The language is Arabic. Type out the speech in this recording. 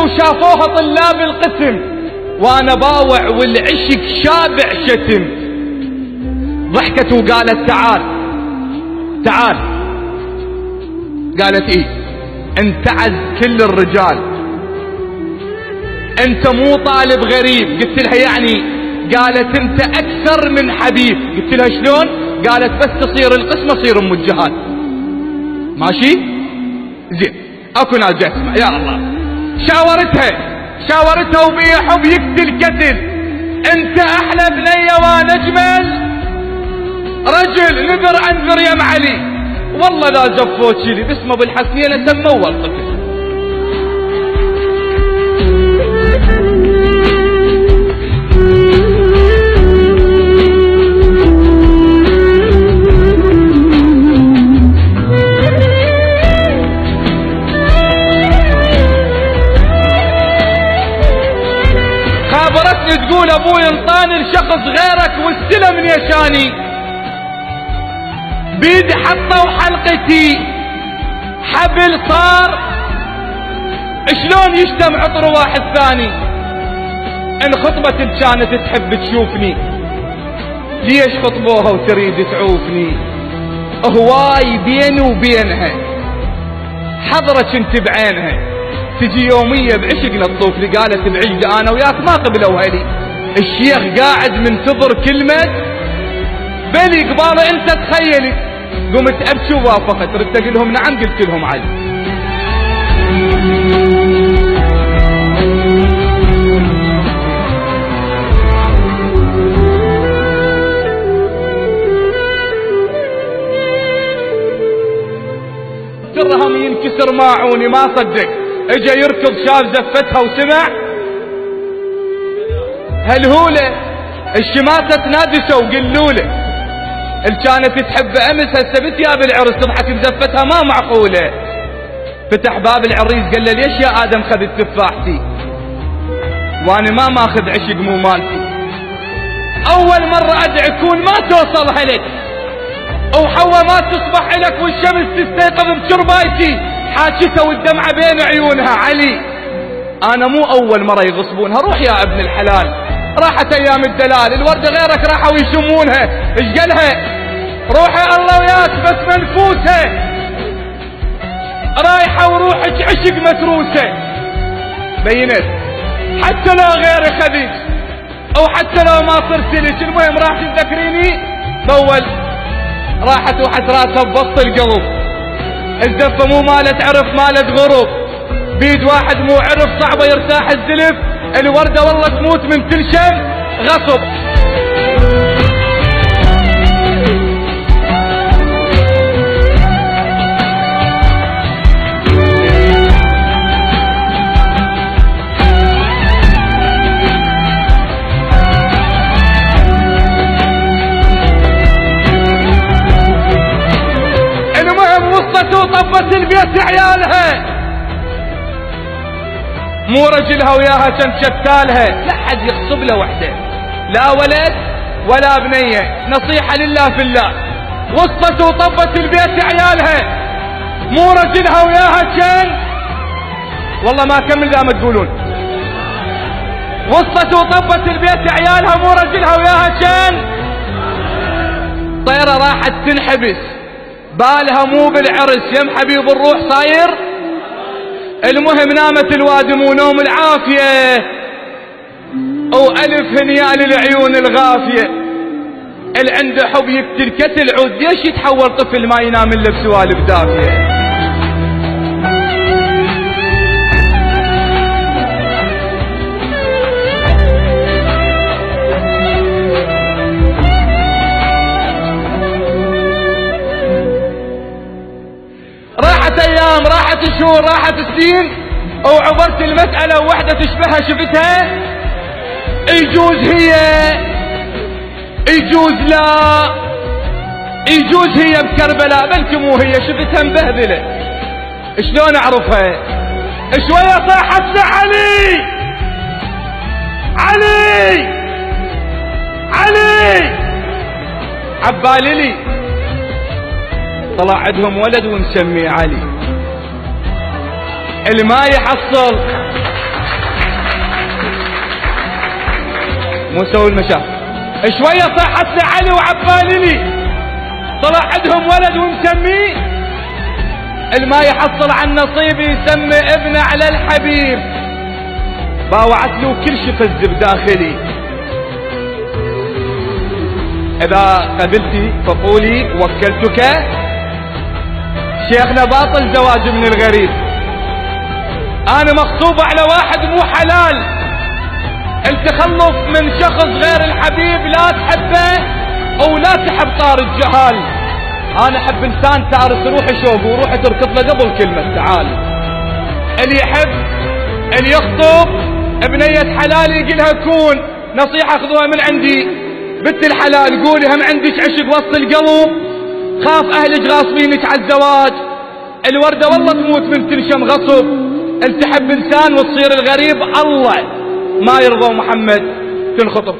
وشافوها طلاب القسم وانا باوع والعشق شابع شتم. ضحكت وقالت تعال تعال. قالت ايه؟ انت عز كل الرجال، انت مو طالب غريب. قلت لها يعني؟ قالت انت اكثر من حبيب. قلت لها شلون؟ قالت بس تصير القسم اصير ام الجهاد. ماشي زين، اكو ناس جاي تسمع. يا الله، شاورتها وبي حب يقتل قتل. انت احلى بنيه وانا اجمل رجل. نذر انذر يا معلي، والله لا زفوت شيلي باسمه بالحسنيه لسموه الطفل. خابرتني تقول ابوي انطاني لشخص غيرك واستلم يشاني. بيدي حطوا حلقتي حبل صار شلون يشتم عطر واحد ثاني. ان خطبة كانت تحب تشوفني ليش خطبوها وتريد تعوفني؟ هواي بيني وبينها حضرك انت بعينها. تجي يومية بعشقنا تطوف لي. قالت بعشق انا وياك ما قبلوا هلي. الشيخ قاعد منتظر كلمة بلي قباله انت تخيلي. قمت ابكي ووافقت. ردت اقول لهم نعم، قلت لهم علي. درهم ينكسر ماعوني ما صدق. اجا يركض شاف زفتها وسمع هالهولة الشماتة تنادسوا وقلوله. اللي كانت تحب امس هسه بتياب العرس تضحك بزفتها ما معقوله. فتح باب العريس قال له ليش يا ادم خذت تفاحتي وانا ما ماخذ عشق مو مالتي؟ اول مره ادعي كون ما توصلها لك وحوا ما تصبح لك والشمس تستيقظ بشربايتي. حاجتها والدمعه بين عيونها. علي انا مو اول مره يغصبونها. روح يا ابن الحلال، راحت ايام الدلال. الوردة غيرك راحوا يشمونها. ايش قالها؟ روحي الله وياك بس منفوسة رايحة وروحك عشق متروسة. بينت حتى لو غيري خذيك او حتى لو ما صرت لك. المهم راح تذكريني بول. راحت وحت راسها ببسط القلب. الزفة مو مالت عرف مالت غروب. بيد واحد مو عرف صعبة يرتاح الزلف. الوردة والله تموت من تلشم غصب. المهم وصلت وطفت البيت عيالها. مو رجلها وياها كان شتالها. لا حد يخصب له وحده، لا ولد ولا بنية. نصيحة لله في الله. وصلت وطبت البيت عيالها. مو رجلها وياها كان والله ما كمل ذا ما تقولون. وصلت وطبت البيت عيالها. مو رجلها وياها كان طيرة راحت تنحبس. بالها مو بالعرس يم حبيب الروح صاير. المهم نامت الوادم ونوم العافية وألف هنيا للعيون الغافية. اللي عنده حب يقتل كتل عود ليش يتحول طفل ما ينام الا بسوالف دافية. راحت ايام راحت شهور راحت سنين وعبرت المسألة ووحدة تشبهها شفتها. يجوز هي يجوز لا يجوز هي بكربلاء بلكي مو هي. شفتها مبهذلة شلون اعرفها؟ شوية صاحت علي علي علي عبالي لي. طلع عندهم ولد ونسميه علي. اللي ما يحصل مو نسوي المشاكل. شوية صاحت لي علي وعبالي لي، طلع عندهم ولد ومسميه الما يحصل عن نصيبي يسمي ابنه على الحبيب. باوعت له كل شي فز بداخلي. اذا قبلتي فقولي وكلتك. شيخنا باطل زواج من الغريب. انا مخطوبة على واحد مو حلال. التخلف من شخص غير الحبيب لا تحبه او لا تحب طار الجهال. انا احب انسان تارس روحي شوق وروحي تركض له قبل كلمة تعال. اللي يحب اللي يخطب بنية حلال يقلها كون. نصيحة خذوها من عندي بنت الحلال، قولي هم عندك عشق وسط القلب، خاف اهلك غاصبينك على الزواج. الوردة والله تموت من تنشم غصب. انت تحب انسان وتصير الغريب الله ما يرضى محمد تنخطب.